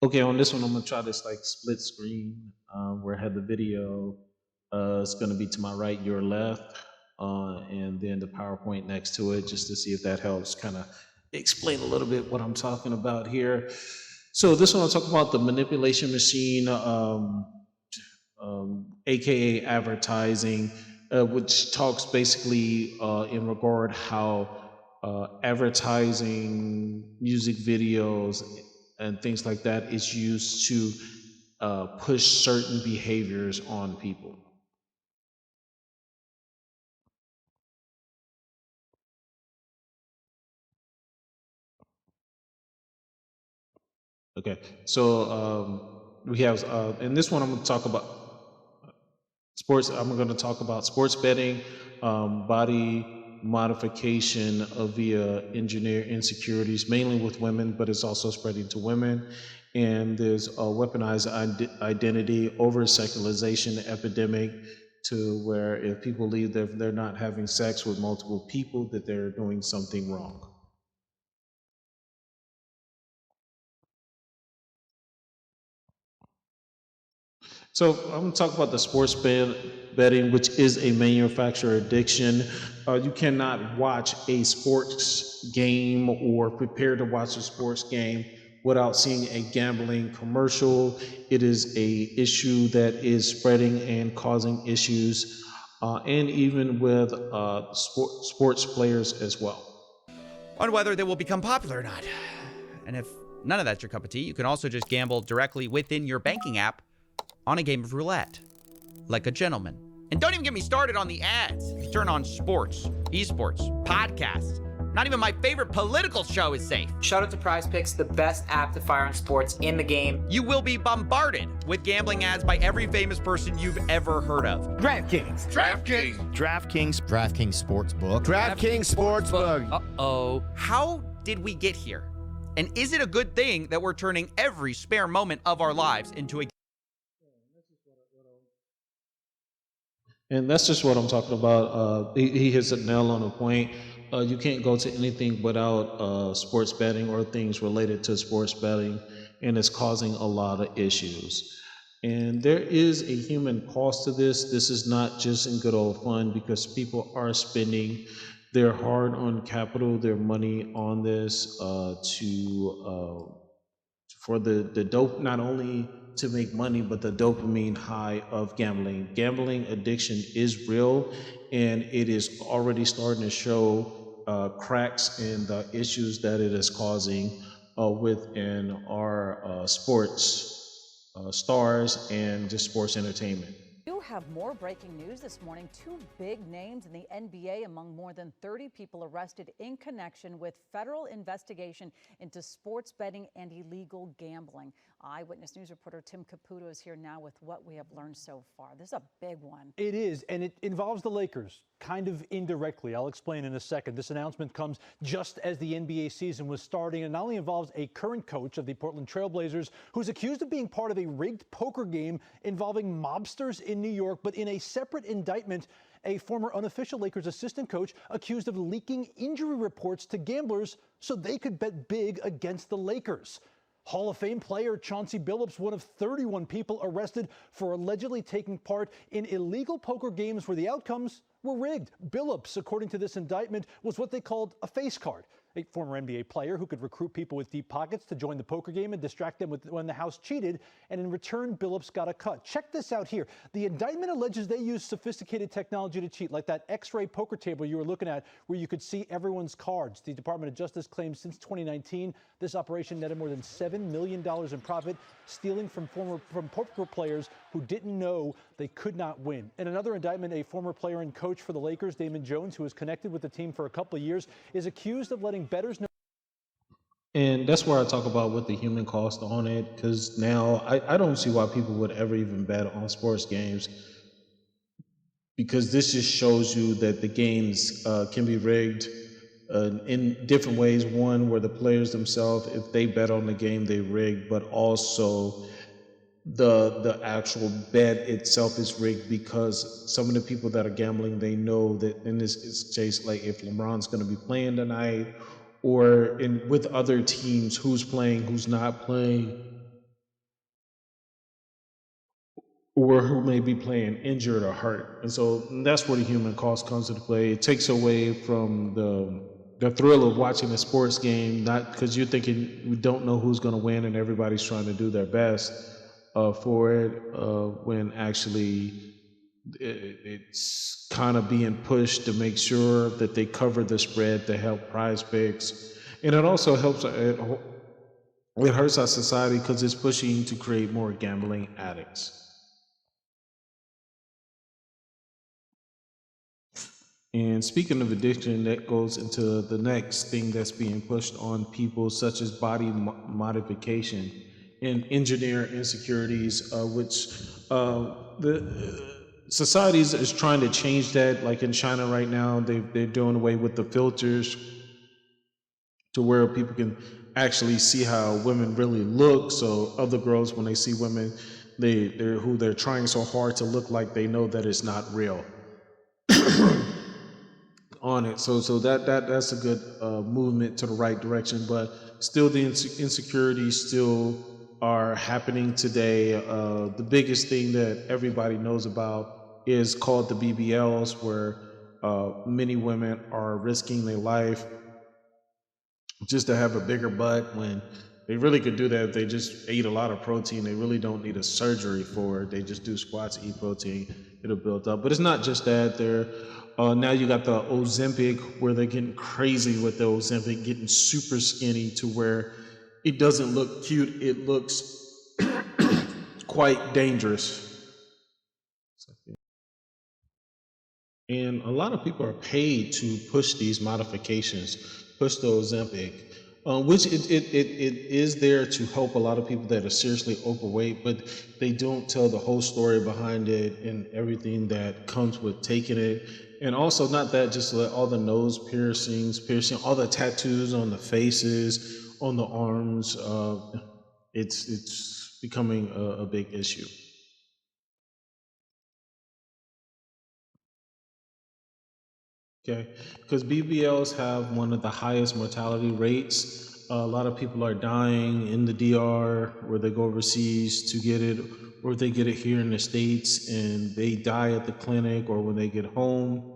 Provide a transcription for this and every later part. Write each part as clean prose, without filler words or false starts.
Okay, on this one, I'm gonna try this like split screen where I have the video. It's gonna be to my right, your left, and then the PowerPoint next to it, just to see if that helps kind of explain a little bit what I'm talking about here. So this one, I'll talk about the manipulation machine, aka advertising, which talks basically in regard how advertising, music videos, and things like that is used to push certain behaviors on people. Okay, so we have, in this one, I'm going to talk about sports. I'm going to talk about sports betting, body modification via engineer insecurities, mainly with women, but it's also spreading to women. And there's a weaponized identity, over sexualization epidemic, to where if people leave, they're not having sex with multiple people, that they're doing something wrong. So I'm going to talk about the betting, which is a manufacturer addiction. You cannot watch a sports game or prepare to watch a sports game without seeing a gambling commercial. It is a issue that is spreading and causing issues, and even with sports players as well. On whether they will become popular or not. And if none of that's your cup of tea, you can also just gamble directly within your banking app on a game of roulette, like a gentleman. And don't even get me started on the ads. If you turn on sports, esports, podcasts, not even my favorite political show is safe. Shout out to Prize Picks, the best app to fire on sports in the game. You will be bombarded with gambling ads by every famous person you've ever heard of. DraftKings. DraftKings Sportsbook. DraftKings Sportsbook. Uh-oh. How did we get here? And is it a good thing that we're turning every spare moment of our lives into a... And that's just what I'm talking about. He hits a nail on the point. You can't go to anything without sports betting or things related to sports betting, and it's causing a lot of issues. And there is a human cost to this. This is not just in good old fun, because people are spending their hard-earned capital, their money on this for the dope, not only to make money, but the dopamine high of gambling. Gambling addiction is real, and it is already starting to show cracks in the issues that it is causing within our sports stars and just sports entertainment. You have more breaking news this morning. Two big names in the NBA among more than 30 people arrested in connection with federal investigation into sports betting and illegal gambling. Eyewitness News reporter Tim Caputo is here now with what we have learned so far. This is a big one. It is, and it involves the Lakers, kind of indirectly. I'll explain in a second. This announcement comes just as the NBA season was starting, and not only involves a current coach of the Portland Trail Blazers who's accused of being part of a rigged poker game involving mobsters in New York, but in a separate indictment, a former unofficial Lakers assistant coach accused of leaking injury reports to gamblers so they could bet big against the Lakers. Hall of Fame player Chauncey Billups, one of 31 people arrested for allegedly taking part in illegal poker games where the outcomes were rigged. Billups, according to this indictment, was what they called a face card, a former NBA player who could recruit people with deep pockets to join the poker game and distract them when the house cheated, and in return, Billups got a cut. Check this out here. The indictment alleges they used sophisticated technology to cheat, like that X-ray poker table you were looking at where you could see everyone's cards. The Department of Justice claims since 2019, this operation netted more than $7 million in profit, stealing from poker players who didn't know they could not win. In another indictment, a former player and coach for the Lakers, Damon Jones, who was connected with the team for a couple of years, is accused of letting bettors know. And that's where I talk about what the human cost on it, because now I don't see why people would ever even bet on sports games, because this just shows you that the games can be rigged in different ways. One, where the players themselves, if they bet on the game, they rig, but also the actual bet itself is rigged, because some of the people that are gambling, they know that in this case, like if LeBron's going to be playing tonight, or with other teams, who's playing, who's not playing, or who may be playing injured or hurt. And so that's where the human cost comes into play. It takes away from the thrill of watching a sports game, not because you're thinking we don't know who's going to win and everybody's trying to do their best for it, when actually it's kind of being pushed to make sure that they cover the spread to help prize picks. And it also helps, it hurts our society because it's pushing to create more gambling addicts. And speaking of addiction, that goes into the next thing that's being pushed on people, such as body modification and engineer insecurities, which the societies is trying to change that. Like in China right now, they're doing away with the filters to where people can actually see how women really look. So other girls, when they see women, they're trying so hard to look like, they know that it's not real on it. So that's a good movement to the right direction, but still the insecurities still are happening today. The biggest thing that everybody knows about is called the BBLs, where many women are risking their life just to have a bigger butt, when they really could do that if they just ate a lot of protein. They really don't need a surgery for it. They just do squats, eat protein, it'll build up. But it's not just that. Now you got the Ozempic, where they're getting crazy with the Ozempic, getting super skinny to where it doesn't look cute. It looks quite dangerous. And a lot of people are paid to push these modifications, push the Ozempic, which it is there to help a lot of people that are seriously overweight, but they don't tell the whole story behind it and everything that comes with taking it. And also, not that, just like all the nose piercing, all the tattoos on the faces, on the arms. It's becoming a big issue. Okay, because BBLs have one of the highest mortality rates. A lot of people are dying in the DR, where they go overseas to get it, or if they get it here in the States and they die at the clinic, or when they get home,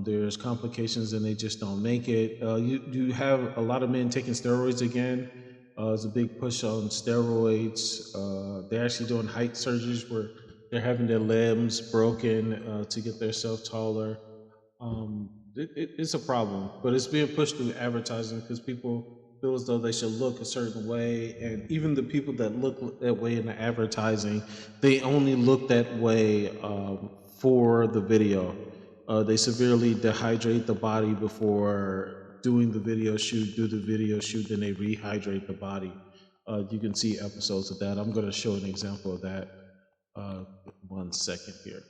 there's complications and they just don't make it. You have a lot of men taking steroids again. There's a big push on steroids. They're actually doing height surgeries where they're having their limbs broken to get themselves taller. It's a problem, but it's being pushed through advertising because people feel as though they should look a certain way, and even the people that look that way in the advertising, they only look that way for the video. They severely dehydrate the body before doing the video shoot, do the video shoot, then they rehydrate the body. You can see episodes of that. I'm going to show an example of that 1 second here.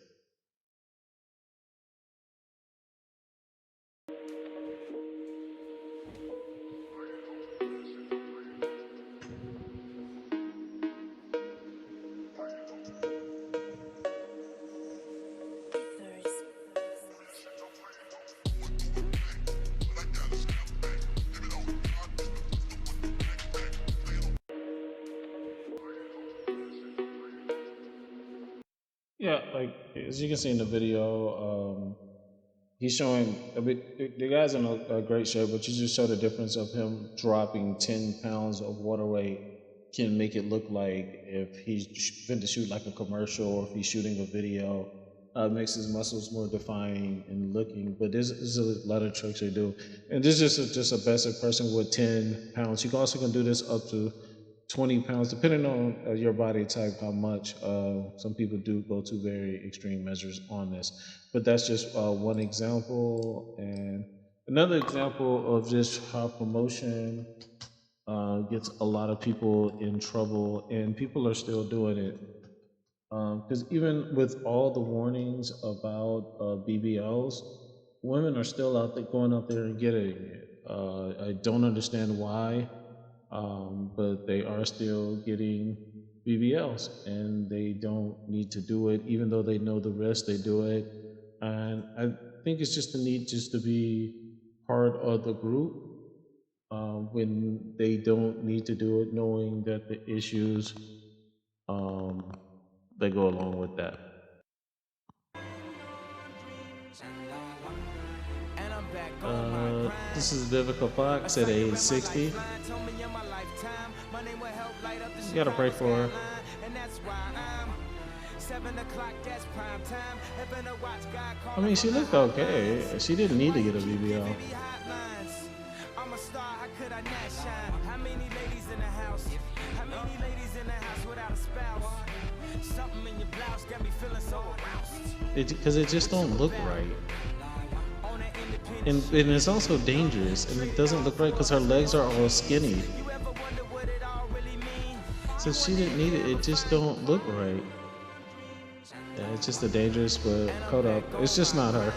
Yeah, like as you can see in the video, he's showing a bit. The guy's in a great shape, but you just show the difference of him dropping 10 pounds of water weight can make it look like if he's going to shoot like a commercial or if he's shooting a video. Makes his muscles more defined and looking. But there's a lot of tricks they do, and this is just a basic person with 10 pounds. You can also can do this up to 20 pounds, depending on your body type, how much. Some people do go to very extreme measures on this, but that's just one example. And another example of just how promotion gets a lot of people in trouble, and people are still doing it. Because even with all the warnings about BBLs, women are still out there going out there and getting it. I don't understand why, but they are still getting BBLs, and they don't need to do it, even though they know the risk. They do it, and I think it's just the need just to be part of the group when they don't need to do it, knowing that the issues. Um, that go along with that. This is Vivica Fox at age 60. You gotta pray for her. I mean, she looked okay. She didn't need to get a BBL. I'm a star, how could I not shine? How many ladies in the house? How many ladies in the house without a spouse? Something in your blouse got me feeling so aroused. Because it just don't look right. And it's also dangerous, and it doesn't look right because her legs are all skinny. So she didn't need it. It just don't look right. Yeah, it's just a dangerous, but hold up. It's just not her.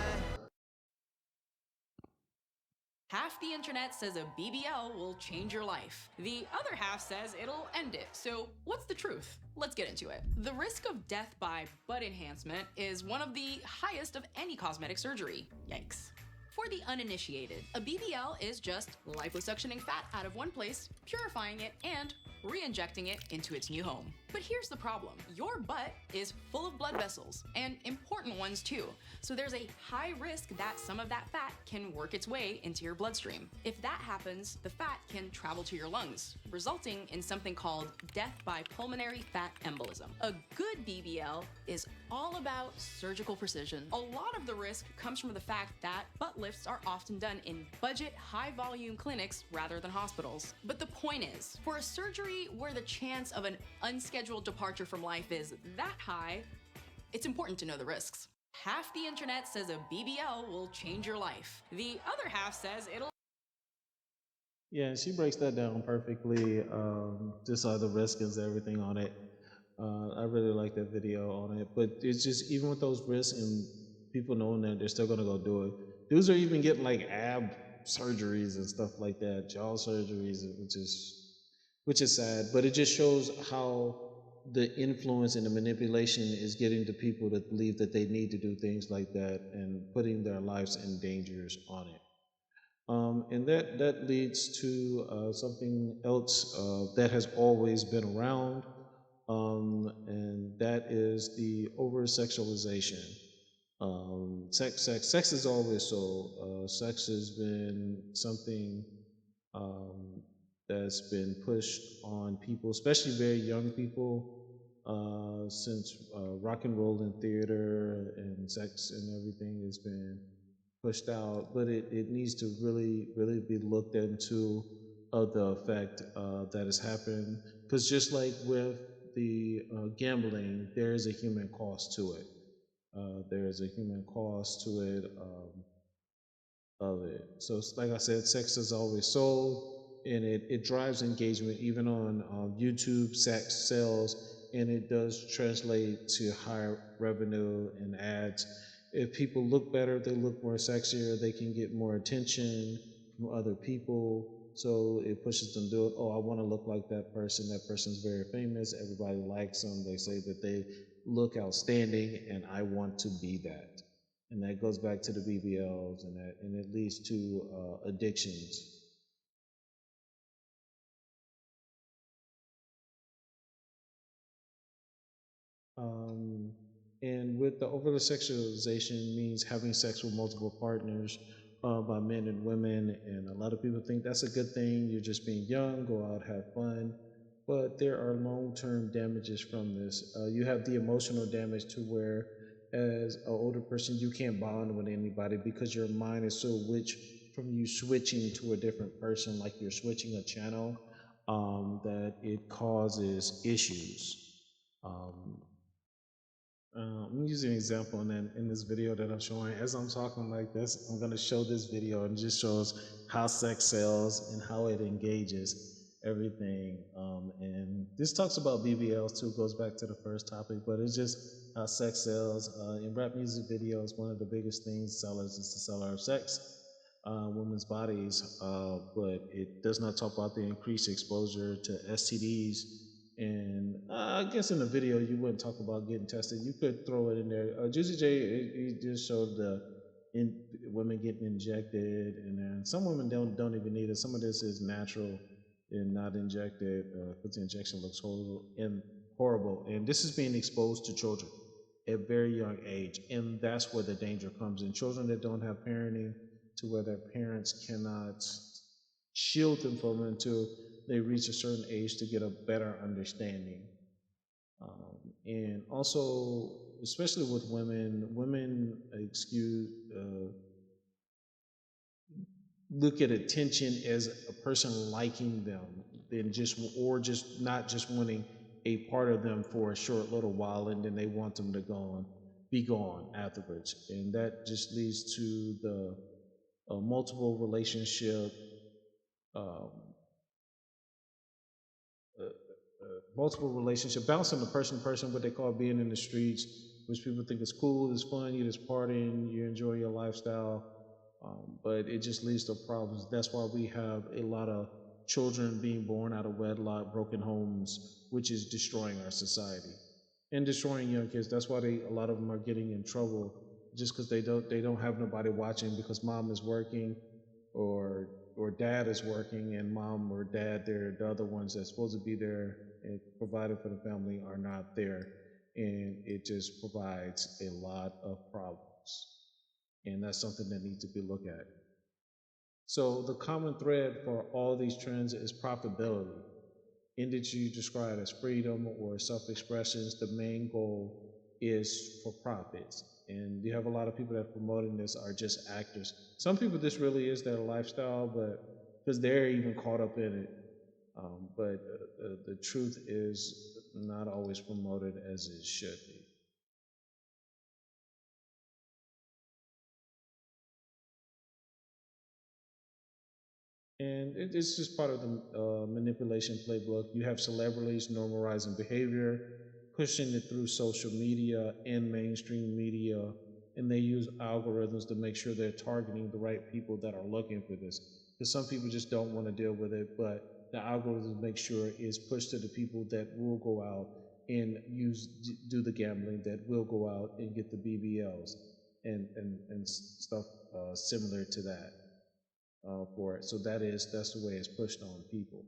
Half the internet says a BBL will change your life. The other half says it'll end it. So what's the truth? Let's get into it. The risk of death by butt enhancement is one of the highest of any cosmetic surgery. Yikes. For the uninitiated, a BBL is just liposuctioning fat out of one place, purifying it, and re-injecting it into its new home. But here's the problem. Your butt is full of blood vessels, and important ones too. So there's a high risk that some of that fat can work its way into your bloodstream. If that happens, the fat can travel to your lungs, resulting in something called death by pulmonary fat embolism. A good BBL is all about surgical precision. A lot of the risk comes from the fact that butt lifts are often done in budget, high-volume clinics rather than hospitals. But the point is, for a surgery where the chance of an unscheduled departure from life is that high, it's important to know the risks. Half the internet says a BBL will change your life. The other half says it'll... Yeah, she breaks that down perfectly. Just all the risks and everything on it. I really like that video on it. But it's just, even with those risks and people knowing that, they're still gonna go do it. Dudes are even getting like ab surgeries and stuff like that, jaw surgeries, which is sad. But it just shows how the influence and the manipulation is getting to people to believe that they need to do things like that and putting their lives in dangers on it. And that leads to something else that has always been around, and that is the over sexualization. Sex is always so. Sex has been something um, that's been pushed on people, especially very young people, since rock and roll and theater and sex and everything has been pushed out. But it needs to really be looked into of the effect that has happened. Because just like with the gambling, there is a human cost to it. There is a human cost to it. Of it. So like I said, sex is always sold, and it drives engagement. Even on YouTube, sex sells, and it does translate to higher revenue and ads. If people look better, they look more sexier, they can get more attention from other people. So it pushes them to do it. Oh, I want to look like that person. That person's very famous. Everybody likes them. They say that they look outstanding, and I want to be that. And that goes back to the BBLs, and it leads to addictions. And with the over the sexualization means having sex with multiple partners by men and women, and a lot of people think that's a good thing. You're just being young, go out, have fun. But there are long-term damages from this. You have the emotional damage to where, as an older person, you can't bond with anybody because your mind is so rich from you switching to a different person, like you're switching a channel, that it causes issues. Um, I'm using an example in this video that I'm showing. As I'm talking like this, I'm going to show this video, and it just shows how sex sells and how it engages everything. And this talks about BBLs too, goes back to the first topic, but it's just how sex sells. In rap music videos, one of the biggest things sellers is the seller of sex, women's bodies, but it does not talk about the increased exposure to STDs. And I guess in the video you wouldn't talk about getting tested. You could throw it in there. Juicy J, he just showed the women getting injected, and then some women don't even need it. Some of this is natural and not injected, because the injection looks horrible. And this is being exposed to children at a very young age. And that's where the danger comes in. Children that don't have parenting, to where their parents cannot shield them from it until they reach a certain age to get a better understanding. And also, especially with women look at attention as a person liking them, than just not just wanting a part of them for a short little while, and then they want them to be gone afterwards, and that just leads to the multiple relationship um, bouncing the person to person, what they call being in the streets, which people think is cool, is fun, you're just partying, you enjoy your lifestyle, but it just leads to problems. That's why we have a lot of children being born out of wedlock, broken homes, which is destroying our society and destroying young kids. That's why a lot of them are getting in trouble, just because they don't have nobody watching, because mom is working, or dad is working, and mom or dad, they're the other ones that's supposed to be there and providing for the family, are not there, and it just provides a lot of problems, and that's something that needs to be looked at. So the common thread for all these trends is profitability. Industry described as freedom or self-expressions, the main goal is for profits. And you have a lot of people that are promoting this are just actors. Some people, this really is their lifestyle, but because they're even caught up in it. But the truth is not always promoted as it should be. And it's just part of the manipulation playbook. You have celebrities normalizing behavior, pushing it through social media and mainstream media, and they use algorithms to make sure they're targeting the right people that are looking for this. Because some people just don't want to deal with it, but the algorithms make sure it's pushed to the people that will go out and do the gambling, that will go out and get the BBLs and stuff similar to that. For it. So that's the way it's pushed on people.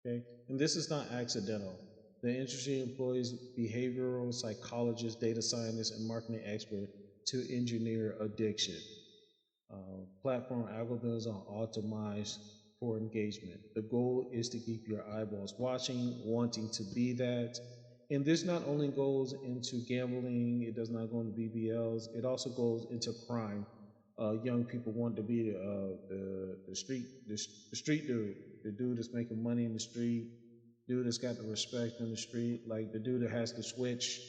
Okay, and this is not accidental. The industry employs behavioral psychologists, data scientists, and marketing experts to engineer addiction. Platform algorithms are optimized for engagement. The goal is to keep your eyeballs watching, wanting to be that. And this not only goes into gambling, it does not go into BBLs, it also goes into crime. Young people want to be the street dude, the dude that's making money in the street, dude that's got the respect in the street, like the dude that has the switch.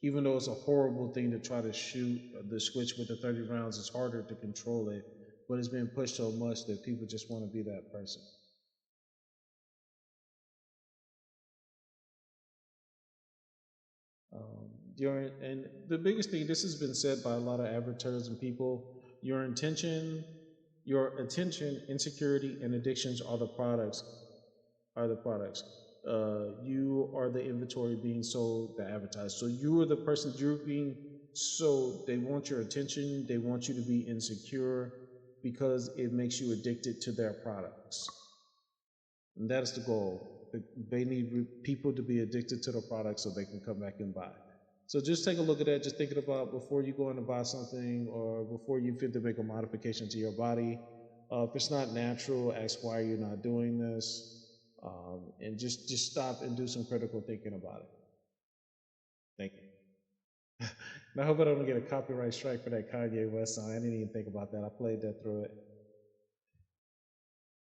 Even though it's a horrible thing to try to shoot the switch with the 30 rounds, it's harder to control it, but it's been pushed so much that people just want to be that person. And the biggest thing, this has been said by a lot of advertisers and people, your attention, insecurity, and addictions are the products. You are the inventory being sold, the advertised. So you are the person you're being sold. They want your attention. They want you to be insecure because it makes you addicted to their products. And that is the goal. They need people to be addicted to the product so they can come back and buy. So just take a look at that. Just thinking about before you go in to buy something, or before you fit to make a modification to your body. If it's not natural, ask why you're not doing this, and just stop and do some critical thinking about it. Thank you. And I hope I don't get a copyright strike for that Kanye West song. I didn't even think about that. I played that through it.